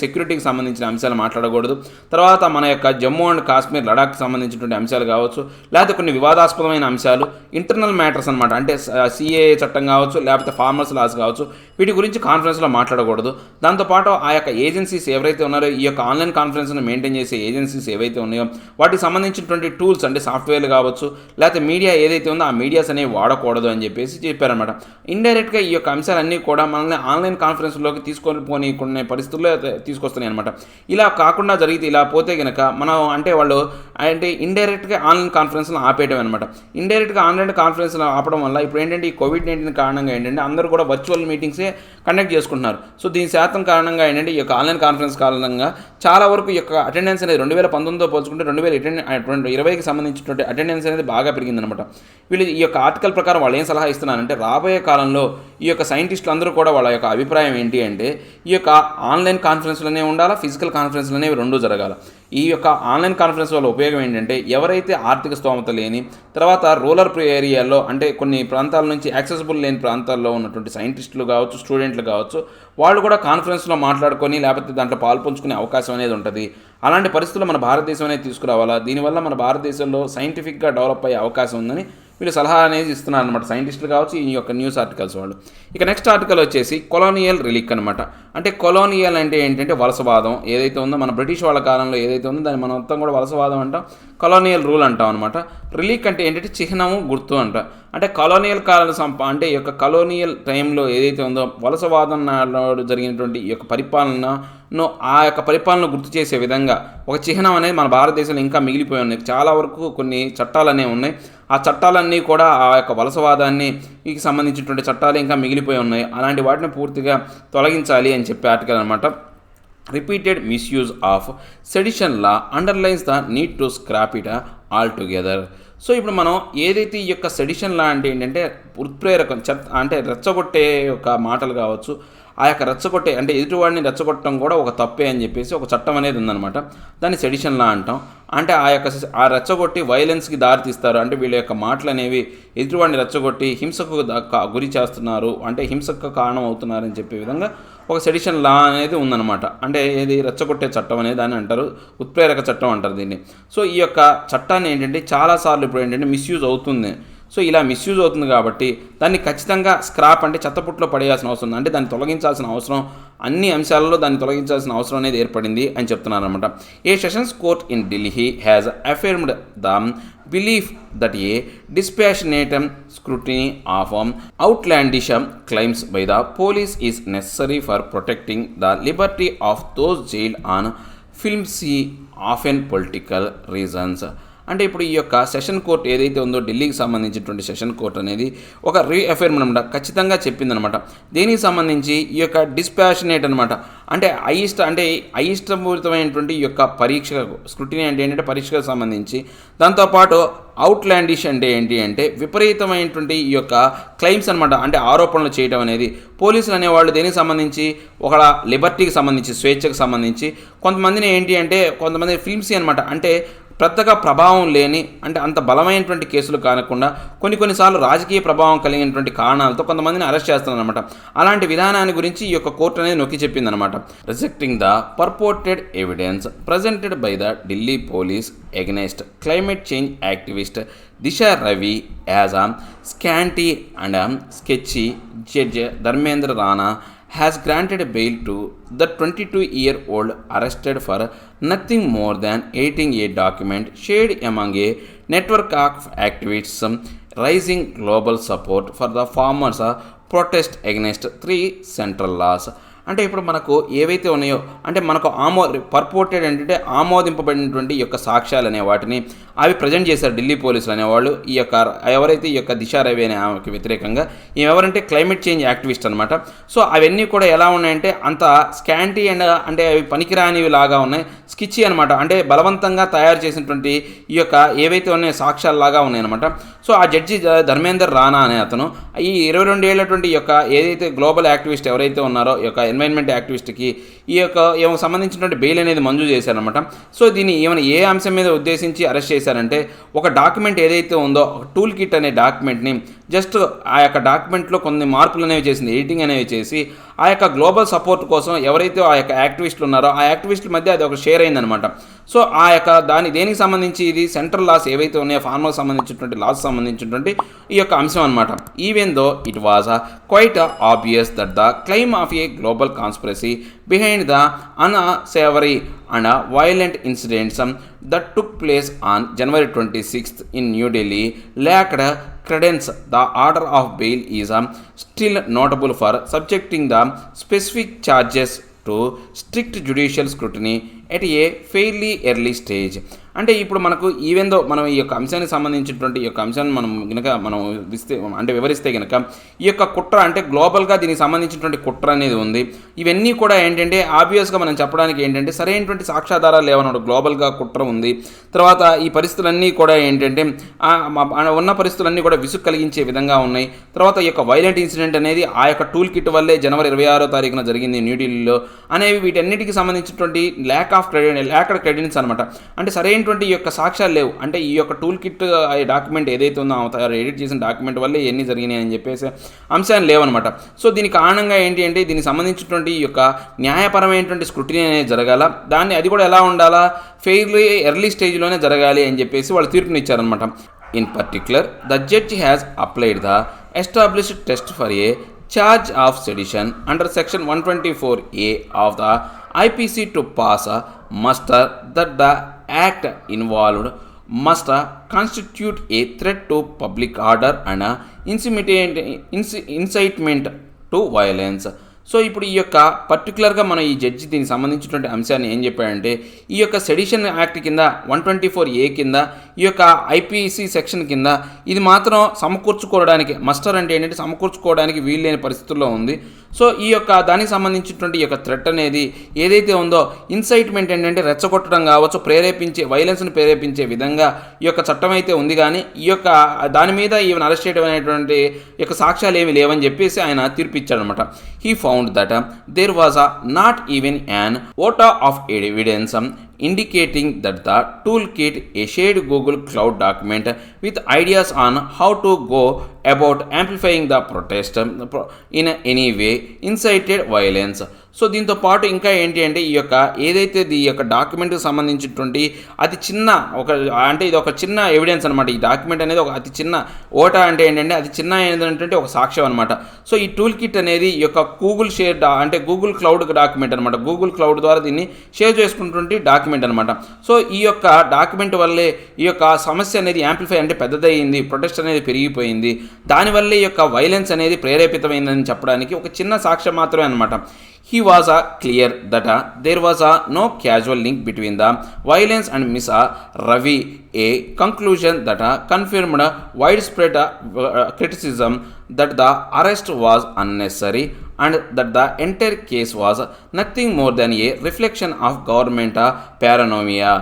సెక్యూరిటీకి సంబంధించిన అంశాలు మాట్లాడకూడదు. తర్వాత మన యొక్క జమ్మూ అండ్ కాశ్మీర్ లడాఖ్కి సంబంధించినటువంటి అంశాలు కావచ్చు, లేకపోతే కొన్ని వివాదాస్పదమైన అంశాలు, ఇంటర్నల్ మ్యాటర్స్ అనమాట, అంటే సిఏఏ చట్టం కావచ్చు, లేకపోతే ఫార్మర్స్ లాస్ కావచ్చు, వీటి గురించి కాన్ఫరెన్స్లో మాట్లాడకూడదు. దాంతోపాటు ఆ యొక్క ఏజెన్సీస్ ఎవరైతే ఉన్నారో ఈ యొక్క ఆన్లైన్ కాన్ఫరెన్స్ను మెయింటైన్ చేసే ఏజెన్సీస్ ఏవైతే ఉన్నాయో వాటికి సంబంధించినటువంటి టూల్స్ అంటే సాఫ్ట్వేర్లు కావచ్చు, లేకపోతే మీడియా ఏదైతే ఉందో ఆ మీడియాస్ అనేవి వాడకూడదు అని చెప్పేసి చెప్పారనమాట. ఇండైరెక్ట్గా ఈ యొక్క అంశాలన్నీ కూడా మనల్ని ఆన్లైన్ కాన్ఫరెన్స్లోకి తీసుకొని కొన్ని పరిస్థితుల్లో తీసుకొస్తున్నాయి అనమాట. ఇలా కాకుండా జరిగితే ఇలా పోతే కనుక మనం వాళ్ళు ఇండైరెక్ట్గా ఆన్లైన్ కాన్ఫరెన్స్లో ఆపేయడం అనమాట. ఇండైరెక్ట్గా ఆన్లైన్ కాన్ఫరెన్స్లో ఆపడం వల్ల ఇప్పుడు ఏంటంటే ఈ కోవిడ్-19 కారణంగా ఏంటంటే అందరూ కూడా వర్చువల్ మీటింగ్సే కండక్ట్ చేసుకుంటున్నారు. సో దీని శాతం కారణంగా ఏంటంటే ఈ యొక్క ఆన్లైన్ కాన్ఫరెన్స్ కారణంగా చాలా వరకు ఈ యొక్క అటెండెన్స్ అనేది 2019తో పోల్చుకుంటే 2020కి సంబంధించినటువంటి అటెండెన్స్ అనేది బాగా పెరిగిందనమాట. వీళ్ళు ఈ యొక్క ఆర్టికల్ ప్రకారం వాళ్ళు ఏం సలహా ఇస్తున్నారంటే రాబోయే కాలంలో ఈ యొక్క సైంటిస్టులు అందరూ కూడా వాళ్ళ యొక్క అభిప్రాయం ఏంటి అంటే ఈ యొక్క ఆన్లైన్ కాన్ఫరెన్స్లోనే ఉండాలా, ఫిజికల్ కాన్ఫరెన్స్లు అనేవి రెండూ జరగాల. ఈ యొక్క ఆన్లైన్ కాన్ఫరెన్స్ వల్ల ఉపయోగం ఏంటంటే ఎవరైతే ఆర్థిక స్తోమత లేని, తర్వాత రూరల్ ఏరియాల్లో అంటే కొన్ని ప్రాంతాల నుంచి యాక్సెసిబుల్ లేని ప్రాంతాల్లో ఉన్నటువంటి సైంటిస్టులు కావచ్చు, స్టూడెంట్లు కావచ్చు, వాళ్ళు కూడా కాన్ఫరెన్స్లో మాట్లాడుకొని లేకపోతే దాంట్లో పాల్పంచుకునే అవకాశం అనేది ఉంటుంది. అలాంటి పరిస్థితుల్లో మన భారతదేశం అనేది తీసుకురావాలా. దీనివల్ల మన భారతదేశంలో సైంటిఫిక్గా డెవలప్ అయ్యే అవకాశం ఉందని వీళ్ళు సలహా అనేది ఇస్తున్నారు అనమాట, సైంటిస్టులు కావచ్చు ఈ యొక్క న్యూస్ ఆర్టికల్స్ వాళ్ళు. ఇక నెక్స్ట్ ఆర్టికల్ వచ్చేసి కొలోనియల్ రిలీక్ అనమాట. అంటే కొలోనియల్ అంటే ఏంటంటే వలసవాదం ఏదైతే ఉందో మన బ్రిటిష్ వాళ్ళ కాలంలో ఏదైతే ఉందో దాన్ని మనం మొత్తం కూడా వలసవాదం అంటాం, కొలోనియల్ రూల్ అంటాం అనమాట. రిలీక్ అంటే ఏంటంటే చిహ్నము, గుర్తు అంట. అంటే కొలోనియల్ అంటే ఈ యొక్క కొలోనియల్ టైంలో ఏదైతే ఉందో వలసవాదంలో జరిగినటువంటి ఈ యొక్క పరిపాలనను ఆ యొక్క పరిపాలన గుర్తు చేసే విధంగా ఒక చిహ్నం అనేది మన భారతదేశంలో ఇంకా మిగిలిపోయి ఉన్నాయి. చాలా వరకు కొన్ని చట్టాలు అనేవి ఉన్నాయి. ఆ చట్టాలన్నీ కూడా ఆ యొక్క వలసవాదానికి సంబంధించినటువంటి చట్టాలు ఇంకా మిగిలిపోయి ఉన్నాయి. అలాంటి వాటిని పూర్తిగా తొలగించాలి అని చెప్పే ఆర్టికల్ అనమాట. Repeated misuse of sedition law underlines the need to scrap it all together. So ఇప్పుడు మనం ఏదైతే ఈ యొక్క సెడిషన్ లా అంటే ఏంటంటే ఉత్ప్రేరకం అంటే రెచ్చగొట్టే యొక్క మాటలు కావచ్చు, ఆ యొక్క రెచ్చగొట్టే అంటే ఎదుటివాడిని రెచ్చగొట్టడం కూడా ఒక తప్పే అని చెప్పేసి ఒక చట్టం అనేది ఉందన్నమాట. దాన్ని సెడిషన్ లా అంటాం. అంటే ఆ రెచ్చగొట్టి వైలెన్స్కి దారితీస్తారు. అంటే వీళ్ళ యొక్క మాటలు అనేవి ఎదుటివాడిని రెచ్చగొట్టి హింసకు గురి చేస్తున్నారు, అంటే హింసకు కారణం అవుతున్నారని చెప్పే విధంగా ఒక సెడిషన్ లా అనేది ఉందన్నమాట. అంటే ఏది రెచ్చగొట్టే చట్టం అనేది దాన్ని అంటారు, ఉత్ప్రేరక చట్టం అంటారు దీన్ని. సో ఈ యొక్క చట్టాన్ని ఏంటంటే చాలాసార్లు ఇప్పుడు ఏంటంటే మిస్యూజ్ అవుతుంది. సో ఇలా మిస్యూజ్ అవుతుంది కాబట్టి దాన్ని ఖచ్చితంగా స్క్రాప్ అంటే చెత్తపుట్లో పడేయాల్సిన అవసరం ఉంది. అంటే దాన్ని తొలగించాల్సిన అవసరం, అన్ని అంశాలలో దాన్ని తొలగించాల్సిన అవసరం అనేది ఏర్పడింది అని చెప్తున్నారు అనమాట. A sessions court in Delhi has affirmed the belief that a dispassionate scrutiny of outlandish claims by the police is necessary for protecting the liberty of those jailed on flimsy, often political reasons. అంటే ఇప్పుడు ఈ యొక్క session court ఏదైతే ఉందో ఢిల్లీకి సంబంధించినటువంటి session court అనేది ఒక రీఅఫర్మ్మెంట్ ఖచ్చితంగా చెప్పిందనమాట. దీనికి సంబంధించి ఈ యొక్క డిస్పాషనేట్ అనమాట, అంటే అయిష్టపూరితమైనటువంటి ఈ యొక్క పరీక్ష స్క్రూటినీ అంటే ఏంటంటే పరీక్షకు సంబంధించి, దాంతోపాటు అవుట్లాండిష్ అంటే ఏంటి అంటే విపరీతమైనటువంటి ఈ యొక్క క్లెయిమ్స్ అనమాట, అంటే ఆరోపణలు చేయడం అనేది. పోలీసులు అనేవాళ్ళు దేనికి సంబంధించి ఒక లిబర్టీకి సంబంధించి, స్వేచ్ఛకు సంబంధించి, కొంతమంది ఫిల్మ్సీ అనమాట, అంటే పెద్దగా ప్రభావం లేని, అంటే అంత బలమైనటువంటి కేసులు కానకుండా కొన్నిసార్లు రాజకీయ ప్రభావం కలిగినటువంటి కారణాలతో కొంతమందిని అరెస్ట్ చేస్తున్నారనమాట. అలాంటి విధానాన్ని గురించి ఈ యొక్క కోర్టు అనేది నొక్కి చెప్పిందనమాట. Rejecting the purported evidence presented by the Delhi police against climate change activist Disha Ravi as a scanty and sketchy judge Dharmendra Rana has granted bail to the 22-year-old arrested for nothing more than editing a document shared among a network of activists raising global support for the farmers' protest against 3 central laws. అంటే ఇప్పుడు మనకు ఏవైతే ఉన్నాయో అంటే మనకు purported ఏంటంటే ఆమోదింపబడినటువంటి ఈ యొక్క సాక్ష్యాలు అనే వాటిని అవి ప్రజెంట్ చేశారు ఢిల్లీ పోలీసులు అనేవాళ్ళు. ఈ యొక్క ఎవరైతే ఈ యొక్క దిశా రవి అనే ఆమెకి వ్యతిరేకంగా ఎవరంటే క్లైమేట్ చేంజ్ యాక్టివిస్ట్ అనమాట. సో అవన్నీ కూడా ఎలా ఉన్నాయంటే అంత స్కాంటీ అండ్ అంటే అవి పనికిరానివి లాగా ఉన్నాయి, స్కిచ్చి అనమాట. అంటే బలవంతంగా తయారు చేసినటువంటి ఈ యొక్క ఏవైతే ఉన్నాయో సాక్ష్యాలలాగా ఉన్నాయన్నమాట. సో ఆ జడ్జి ధర్మేందర్ రాణా అనే అతను ఈ 22 ఏళ్ళటువంటి యొక్క ఏదైతే గ్లోబల్ యాక్టివిస్ట్ ఎవరైతే ఉన్నారో ఈ యొక్క ఎన్వైర్న్మెంట్ యాక్టివిస్ట్కి ఈ యొక్క ఏమైనా సంబంధించినటువంటి బెయిల్ అనేది మంజూరు చేశారనమాట. సో దీన్ని ఏమైనా ఏ అంశం మీద ఉద్దేశించి అరెస్ట్ చేశారంటే ఒక డాక్యుమెంట్ ఏదైతే ఉందో టూల్ కిట్ అనే డాక్యుమెంట్ని జస్ట్ ఆ యొక్క డాక్యుమెంట్లో కొన్ని మార్పులు అనేవి చేసింది, ఎడిటింగ్ అనేవి చేసి ఆ యొక్క గ్లోబల్ సపోర్ట్ కోసం ఎవరైతే ఆ యొక్క యాక్టివిస్టులు ఉన్నారో ఆ యాక్టివిస్టుల మధ్య అది ఒక షేర్ అయిందనమాట. సో ఆ యొక్క దేనికి సంబంధించి ఇది సెంట్రల్ లాస్ ఏవైతే ఉన్నాయో ఫార్మర్స్ సంబంధించినటువంటి లాస్ సంబంధించినటువంటి ఈ యొక్క అంశం అనమాట. Even though it was quite obvious that the claim of a global conspiracy behind the unsavory and violent incidents that took place on January 26th in New Delhi lacked credence. The order of bail is still notable for subjecting the specific charges to strict judicial scrutiny at a fairly early stage. అంటే ఇప్పుడు మనకు even though మనం ఈ యొక్క అంశానికి సంబంధించినటువంటి ఈ యొక్క అంశాన్ని మనం వివరిస్తే కనుక ఈ యొక్క కుట్ర అంటే గ్లోబల్గా దీనికి సంబంధించినటువంటి కుట్ర అనేది ఉంది. ఇవన్నీ కూడా ఏంటంటే ఆబ్వియస్గా మనం చెప్పడానికి ఏంటంటే సరైనటువంటి సాక్ష్యాధారాలు లేవన్నాడు, గ్లోబల్గా కుట్ర ఉంది. తర్వాత ఈ పరిస్థితులన్నీ కూడా ఏంటంటే ఉన్న పరిస్థితులన్నీ కూడా విసుగు కలిగించే విధంగా ఉన్నాయి. తర్వాత ఈ యొక్క వైలెంట్ ఇన్సిడెంట్ అనేది ఆ యొక్క టూల్ కిట్ వల్లే జనవరి 26వ తారీఖున జరిగింది న్యూఢిల్లీలో అనేవి వీటన్నిటికీ సంబంధించినటువంటి ల్యాక్ క్రెడెన్స్ అనమాట. అంటే సరైనటువంటి ఈ యొక్క సాక్ష్యాలు లేవు. అంటే ఈ యొక్క టూల్ కిట్ డాక్యుమెంట్ ఏదైతే ఉందో ఎడిట్ చేసిన డాక్యుమెంట్ వల్లే ఎన్ని జరిగినాయి అని చెప్పేసి అంశాలు లేవన్నమాట. సో దీనికి కారణంగా ఏంటి అంటే దీనికి సంబంధించినటువంటి ఈ యొక్క న్యాయపరమైనటువంటి స్క్రూటినీ అనేది జరగాల, అది కూడా ఎలా ఉండాలా, ఫెయిర్లీ ఎర్లీ స్టేజ్లోనే జరగాలి అని చెప్పేసి వాళ్ళు తీర్పునిచ్చారనమాట. In particular the judge has applied the established test for a charge of sedition under section 124A of the IPC to pass a muster that the act involved must constitute a threat to public order and incitement to violence. So ఇప్పుడు ఈ యొక్క పర్టికులర్గా మనం ఈ judge దీనికి సంబంధించినటువంటి అంశాన్ని ఏం చెప్పాడంటే ఈ యొక్క సెడిషన్ యాక్ట్ కింద 124A కింద ఈ యొక్క ఐపీసీ సెక్షన్ కింద ఇది మాత్రం సమకూర్చుకోవడానికి మస్టర్ అంటే ఏంటంటే సమకూర్చుకోవడానికి వీలు లేని పరిస్థితుల్లో ఉంది. సో ఈ యొక్క దానికి సంబంధించినటువంటి ఈ యొక్క థ్రెట్ అనేది ఏదైతే ఉందో ఇన్సైట్మెంట్ ఏంటంటే రెచ్చగొట్టడం కావచ్చు, వైలెన్స్ని ప్రేరేపించే విధంగా ఈ యొక్క చట్టం అయితే ఉంది. కానీ ఈ యొక్క దాని మీద ఈవెన్ అరెస్ట్ చేయడం అనేటువంటి యొక్క సాక్ష్యాలు ఏమి లేవని చెప్పేసి ఆయన తీర్పిచ్చాడనమాట. He found that there was not even an iota of evidence indicating that the toolkit, a shared Google Cloud document with ideas on how to go about amplifying the protest in any way, incited violence. So దీంతో పాటు ఇంకా ఏంటి అంటే ఈ యొక్క ఏదైతే ఈ యొక్క డాక్యుమెంట్కి సంబంధించినటువంటి అతి చిన్న ఇది ఒక చిన్న ఎవిడెన్స్ అనమాట. ఈ డాక్యుమెంట్ అనేది ఒక అతి చిన్న ఓటా అంటే ఏంటంటే అది చిన్న ఏంటంటే ఒక సాక్ష్యం అనమాట. సో ఈ టూల్ కిట్ అనేది ఈ యొక్క గూగుల్ క్లౌడ్ డాక్యుమెంట్ అనమాట. గూగుల్ క్లౌడ్ ద్వారా దీన్ని షేర్ చేసుకున్నటువంటి డాక్యుమెంట్ అనమాట. సో ఈ యొక్క డాక్యుమెంట్ వల్లే ఈ యొక్క సమస్య అనేది యాంప్లిఫై అంటే పెద్దదయ్యింది, ప్రొటెస్ట్ అనేది పెరిగిపోయింది, దానివల్లే ఈ యొక్క వైలెన్స్ అనేది ప్రేరేపితమైందని చెప్పడానికి ఒక చిన్న సాక్ష్యం మాత్రమే అనమాట. He was clear that there was no causal link between the violence and Miss Ravi, a conclusion that confirmed widespread criticism that the arrest was unnecessary and that the entire case was nothing more than a reflection of government paranoia.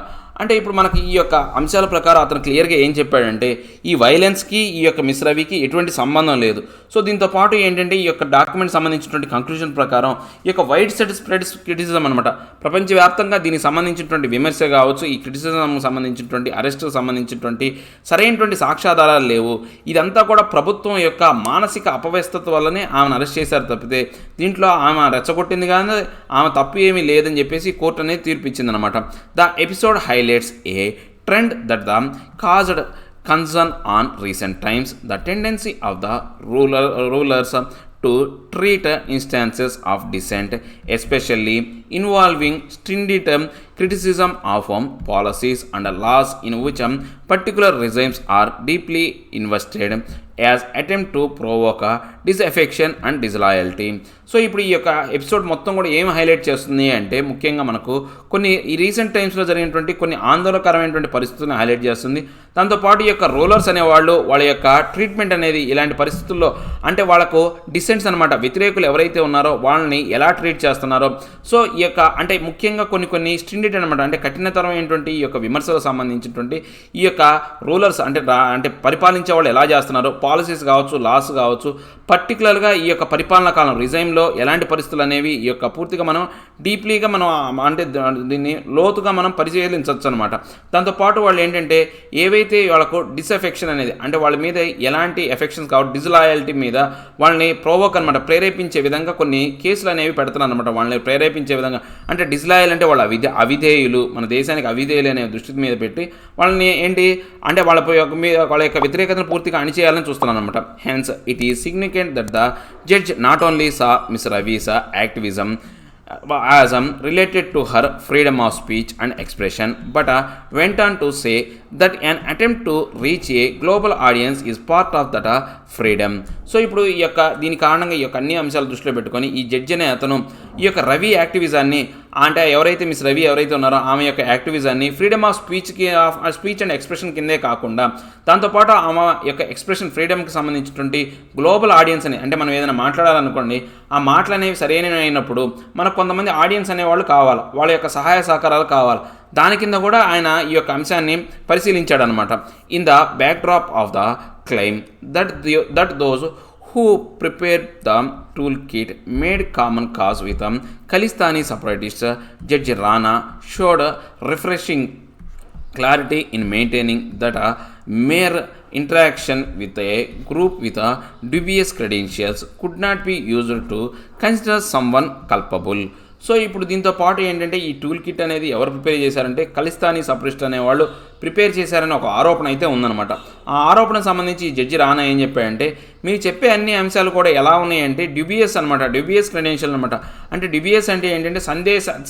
అంటే ఇప్పుడు మనకి ఈ యొక్క అంశాల ప్రకారం అతను క్లియర్గా ఏం చెప్పాడంటే ఈ వైలెన్స్కి ఈ యొక్క మిస్ రవికి ఎటువంటి సంబంధం లేదు. సో దీంతో పాటు ఏంటంటే ఈ యొక్క డాక్యుమెంట్ సంబంధించినటువంటి కంక్లూజన్ ప్రకారం ఈ యొక్క వైడ్ స్ప్రెడ్ క్రిటిసిజం అనమాట. ప్రపంచవ్యాప్తంగా దీనికి సంబంధించినటువంటి విమర్శ కావచ్చు, ఈ క్రిటిసిజం సంబంధించినటువంటి అరెస్ట్కి సంబంధించినటువంటి సరైనటువంటి సాక్ష్యాధారాలు లేవు. ఇదంతా కూడా ప్రభుత్వం యొక్క మానసిక అపవ్యస్తత వల్లనే ఆమెను అరెస్ట్ చేశారు తప్పితే దీంట్లో ఆమె రెచ్చగొట్టింది కానీ ఆమె తప్పు ఏమీ లేదని చెప్పేసి కోర్టు అనేది తీర్పిచ్చిందనమాట. The episode highlights a trend that caused concern on recent times, the tendency of the rulers to treat instances of dissent, especially involving stringent criticism of policies and laws in which particular regimes are deeply invested, as attempt to provoke disaffection and disloyalty. So ఇప్పుడు ఈ యొక్క episode మొత్తం కూడా ఏం highlight చేస్తుంది అంటే ముఖ్యంగా మనకు కొన్ని ఈ రీసెంట్ టైమ్స్లో జరిగినటువంటి కొన్ని ఆందోళనకరమైనటువంటి పరిస్థితులను హైలైట్ చేస్తుంది. దాంతోపాటు ఈ యొక్క రూలర్స్ అనేవాళ్ళు వాళ్ళ యొక్క ట్రీట్మెంట్ అనేది ఇలాంటి పరిస్థితుల్లో అంటే వాళ్ళకు డిసెంట్స్ అనమాట, వ్యతిరేకులు ఎవరైతే ఉన్నారో వాళ్ళని ఎలా ట్రీట్ చేస్తున్నారో, సో ఈ యొక్క అంటే ముఖ్యంగా కొన్ని స్ట్రిండెడ్ అనమాట, అంటే కఠినతరమైనటువంటి ఈ యొక్క విమర్శలకు సంబంధించినటువంటి ఈ యొక్క రూలర్స్ అంటే పరిపాలించే వాళ్ళు ఎలా చేస్తున్నారో, పాలసీస్ కావచ్చు, లాస్ కావచ్చు, పర్టికులర్గా ఈ యొక్క పరిపాలనా కాలం రిజైమ్లో ఎలాంటి పరిస్థితులు అనేవి ఈ యొక్క పూర్తిగా మనం డీప్లీగా మనం అంటే దీన్ని లోతుగా మనం పరిశీలించవచ్చు అనమాట. దాంతోపాటు వాళ్ళు ఏంటంటే ఏవైతే వాళ్ళకు డిసెఫెక్షన్ అనేది అంటే వాళ్ళ మీద ఎలాంటి ఎఫెక్షన్స్ కావచ్చు, డిజలాయల్టీ మీద వాళ్ళని ప్రోవోక్ అనమాట, ప్రేరేపించే విధంగా కొన్ని కేసులు అనేవి పెడుతున్నారు అనమాట. వాళ్ళని ప్రేరేపించే విధంగా అంటే డిజలాయల్ అంటే వాళ్ళ అవిధేయులు, మన దేశానికి అవిధేయులు అనే దృష్టి మీద పెట్టి వాళ్ళని ఏంటి అంటే వాళ్ళ యొక్క వ్యతిరేకతను పూర్తిగా అణిచేయాలని చూస్తున్నాను అనమాట. Hence it is significant that the judge not only saw miss Ravi's activism as related to her freedom of speech and expression, but went on to say that an attempt to reach a global audience is part of that freedom. So ఇప్పుడు ఈ యొక్క దీని కారణంగా ఈ యొక్క అన్ని అంశాలు దృష్టిలో పెట్టుకొని ఈ జడ్జి అనే అతను ఈ యొక్క రవి యాక్టివిజాన్ని అంటే ఎవరైతే మిస్ రవి ఎవరైతే ఉన్నారో ఆమె యొక్క యాక్టివిజాన్ని freedom of speech and expression కిందే కాకుండా దాంతోపాటు ఆమె యొక్క ఎక్స్ప్రెషన్ ఫ్రీడమ్కి సంబంధించినటువంటి గ్లోబల్ ఆడియన్స్ అని అంటే మనం ఏదైనా మాట్లాడాలనుకోండి, ఆ మాటలు అనేవి సరైనవి అయినప్పుడు మనకు కొంతమంది ఆడియన్స్ అనేవాళ్ళు కావాలి, వాళ్ళ యొక్క సహాయ సహకారాలు కావాలి. దాని కింద కూడా ఆయన ఈ యొక్క అంశాన్ని పరిశీలించాడనమాట. In the backdrop of the claim that those who prepared the toolkit made common cause with Khalistani separatists, Judge Rana showed refreshing clarity in maintaining that mere interaction with a group with dubious credentials could not be used to consider someone culpable. So ఇప్పుడు దీంతో పాటు ఏంటంటే ఈ tool kit అనేది ఎవరు prepare చేశారంటే ఖలిస్తానీ సపరిస్ట్ అనేవాళ్ళు prepare చేశారని ఒక ఆరోపణ అయితే ఉందన్నమాట. ఆ ఆరోపణకు సంబంధించి ఈ జడ్జి రానా ఏం చెప్పాడంటే మీరు చెప్పే అన్ని అంశాలు కూడా ఎలా ఉన్నాయంటే డ్యూబియస్ అనమాట, డ్యూబియస్ క్రెడెన్షియల్ అనమాట. అంటే డ్యూబియస్ అంటే ఏంటంటే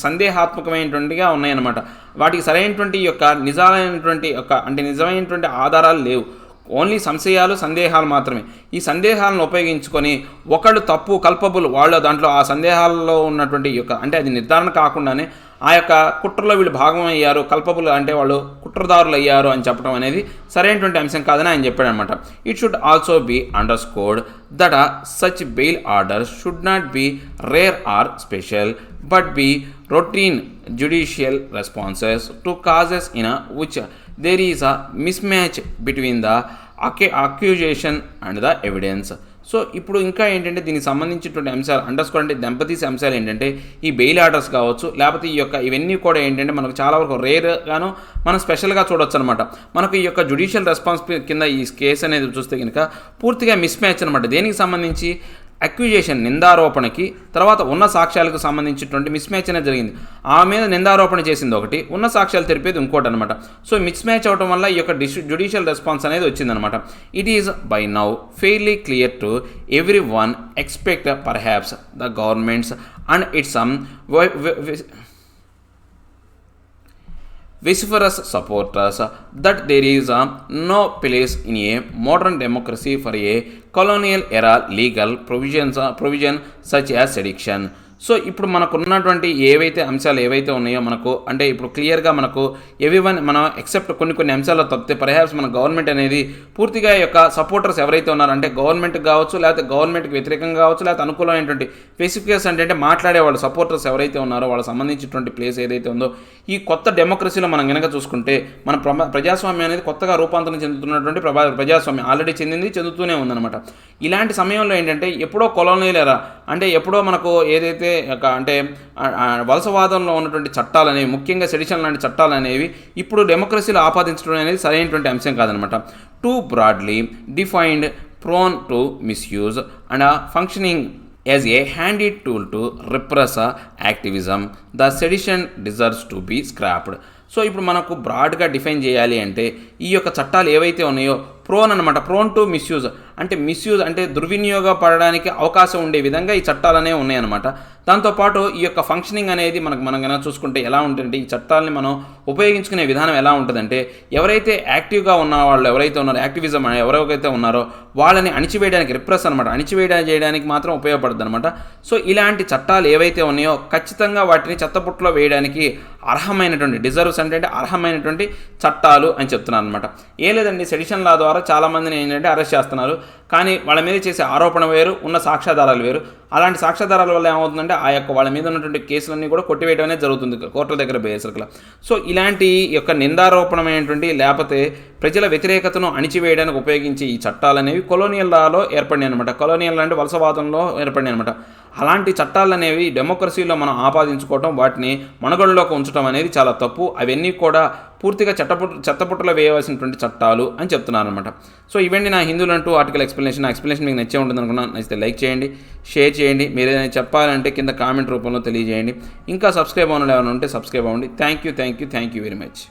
సందేహాత్మకమైనటువంటిగా ఉన్నాయన్నమాట. వాటికి సరైనటువంటి యొక్క నిజాలైనటువంటి యొక్క అంటే నిజమైనటువంటి ఆధారాలు లేవు, ఓన్లీ సందేహాలు మాత్రమే. ఈ సందేహాలను ఉపయోగించుకొని ఒకళ్ళు తప్పు కల్పబుల్ వాళ్ళు దాంట్లో ఆ సందేహాల్లో ఉన్నటువంటి యొక్క అంటే అది నిర్ధారణ కాకుండానే ఆ యొక్క కుట్రలో వీళ్ళు భాగం అయ్యారు, కల్పబుల్ అంటే వాళ్ళు కుట్రదారులు అయ్యారు అని చెప్పడం అనేది సరైనటువంటి అంశం కాదని ఆయన చెప్పాడనమాట. It should also be underscored that such bail orders should not be rare or special but be routine judicial responses to causes in which there is a mismatch between the accusation and the evidence. So ఇప్పుడు ఇంకా ఏంటంటే దీనికి సంబంధించినటువంటి అంశాలు underscore అంటే దెంపతీసే అంశాలు ఏంటంటే ఈ బెయిల్ ఆర్డర్స్ కావచ్చు, లేకపోతే ఈ యొక్క ఇవన్నీ కూడా ఏంటంటే మనకు చాలా వరకు రేర్గాను మనం స్పెషల్గా చూడొచ్చు అనమాట. మనకు ఈ యొక్క జ్యుడిషియల్ రెస్పాన్స్ కింద ఈ కేసు అనేది చూస్తే కనుక పూర్తిగా మిస్ మ్యాచ్ అనమాట. దేనికి సంబంధించి అక్యూజేషన్ నిందారోపణకి తర్వాత ఉన్న సాక్ష్యాలకు సంబంధించినటువంటి మిస్ మ్యాచ్ అనేది జరిగింది. ఆ మీద నిందారోపణ చేసింది ఒకటి, ఉన్న సాక్ష్యాలు తెలిపేది ఇంకోటి అనమాట. సో మిస్ మ్యాచ్ అవడం వల్ల ఈ యొక్క జ్యుడిషియల్ రెస్పాన్స్ అనేది వచ్చిందనమాట. It is by now fairly clear to every one expect perhaps the governments and it's vociferous supporters that there is no place in a modern democracy for a colonial era legal provision such as sedition. So ఇప్పుడు మనకు ఉన్నటువంటి ఏవైతే అంశాలు ఏవైతే ఉన్నాయో మనకు అంటే ఇప్పుడు క్లియర్గా మనకు ఎవ్రీవన్ మనం ఎక్సెప్ట్ కొన్ని అంశాల్లో తప్పితే పర్హాప్స్ మన గవర్నమెంట్ అనేది పూర్తిగా యొక్క సపోర్టర్స్ ఎవరైతే ఉన్నారో అంటే గవర్నమెంట్కి కావచ్చు, లేకపోతే గవర్నమెంట్కి వ్యతిరేకంగా కావచ్చు, లేకపోతే అనుకూలమైనటువంటి స్పెసిఫిక్స్ అంటే మాట్లాడే వాళ్ళు సపోర్టర్స్ ఎవరైతే ఉన్నారో వాళ్ళకి సంబంధించినటువంటి ప్లేస్ ఏదైతే ఉందో ఈ కొత్త డెమోక్రసీలో మనం కనుక చూసుకుంటే మన ప్రజాస్వామ్యం అనేది కొత్తగా రూపాంతరం చెందుతున్నటువంటి ప్రజాస్వామ్యం ఆల్రెడీ చెందుతూనే ఉందన్నమాట. ఇలాంటి సమయంలో ఏంటంటే ఎప్పుడో కొలోనియల్ ఎరా అంటే ఎప్పుడో మనకు ఏదైతే అంటే వలసవాదంలో ఉన్నటువంటి చట్టాలు అనేవి ముఖ్యంగా సెడిషన్ లాంటి చట్టాలు అనేవి ఇప్పుడు డెమోక్రసీలో ఆపాదించడం అనేది సరైనటువంటి అంశం కాదనమాట. Too broadly defined, prone to misuse and functioning as a handy tool to repress activism, the sedition deserves to be scrapped. So ఇప్పుడు మనకు బ్రాడ్గా డిఫైన్ చేయాలి అంటే ఈ యొక్క చట్టాలు ఏవైతే ఉన్నాయో ప్రోన్ అనమాట, ప్రోన్ టు మిస్యూజ్ అంటే దుర్వినియోగపడడానికి అవకాశం ఉండే విధంగా ఈ చట్టాలనే ఉన్నాయన్నమాట. దాంతోపాటు ఈ యొక్క ఫంక్షనింగ్ అనేది మనం కనుక చూసుకుంటే ఎలా ఉంటుందంటే ఈ చట్టాలని మనం ఉపయోగించుకునే విధానం ఎలా ఉంటుందంటే ఎవరైతే యాక్టివ్గా ఉన్న వాళ్ళు ఎవరైతే ఉన్నారో యాక్టివిజం ఎవరైతే ఉన్నారో వాళ్ళని అణిచివేయడానికి రిప్రెస్ అనమాట చేయడానికి మాత్రం ఉపయోగపడుతుంది అనమాట. సో ఇలాంటి చట్టాలు ఏవైతే ఉన్నాయో ఖచ్చితంగా వాటిని చెత్తపుట్టలో వేయడానికి అర్హమైనటువంటి డిజర్వ్స్ అంటే అర్హమైనటువంటి చట్టాలు అని చెప్తున్నారు అనమాట. ఏ లేదండి సెడిషన్ లా ద్వారా చాలామందిని ఏంటంటే అరెస్ట్ చేస్తున్నారు, కానీ వాళ్ళ మీద చేసే ఆరోపణ వేరు, ఉన్న సాక్ష్యాధారాలు వేరు. అలాంటి సాక్ష్యాధారాల వల్ల ఏమవుతుందంటే ఆ యొక్క వాళ్ళ మీద ఉన్నటువంటి కేసులన్నీ కూడా కొట్టివేయడం అనేది జరుగుతుంది కోర్టుల దగ్గర బేసరికల. సో ఇలాంటి యొక్క నిందారోపణమైనటువంటి లేకపోతే ప్రజల వ్యతిరేకతను అణిచివేయడానికి ఉపయోగించే ఈ చట్టాలు అనేవి కొలోనియల్ లాలో ఏర్పడినాయి అనమాట. కొలోనియల్ అంటే వలసవాదంలో ఏర్పడినాయి అనమాట. అలాంటి చట్టాలు అనేవి డెమోక్రసీలో మనం ఆపాదించుకోవటం, వాటిని మనుగడలోకి ఉంచడం అనేది చాలా తప్పు. అవన్నీ కూడా పూర్తిగా చెత్తపుట్టలో వేయవలసినటువంటి చట్టాలు అని చెప్తున్నారు అనమాట. సో ఇవన్నీ నా హిందూలంటూ ఆర్టికల్ ఎక్స్ప్లెనేషన్. నా ఎక్స్ప్లెనేషన్ మీకు నచ్చే ఉంటుంది అనుకున్నాను. నచ్చితే లైక్ చేయండి, షేర్ చేయండి. మీరు ఏదైనా చెప్పాలంటే కింద కామెంట్ రూపంలో తెలియజేయండి. ఇంకా సబ్స్క్రైబ్ అవ్వడం ఏమైనా ఉంటే సబ్స్క్రైబ్ అవ్వండి. Thank you very much.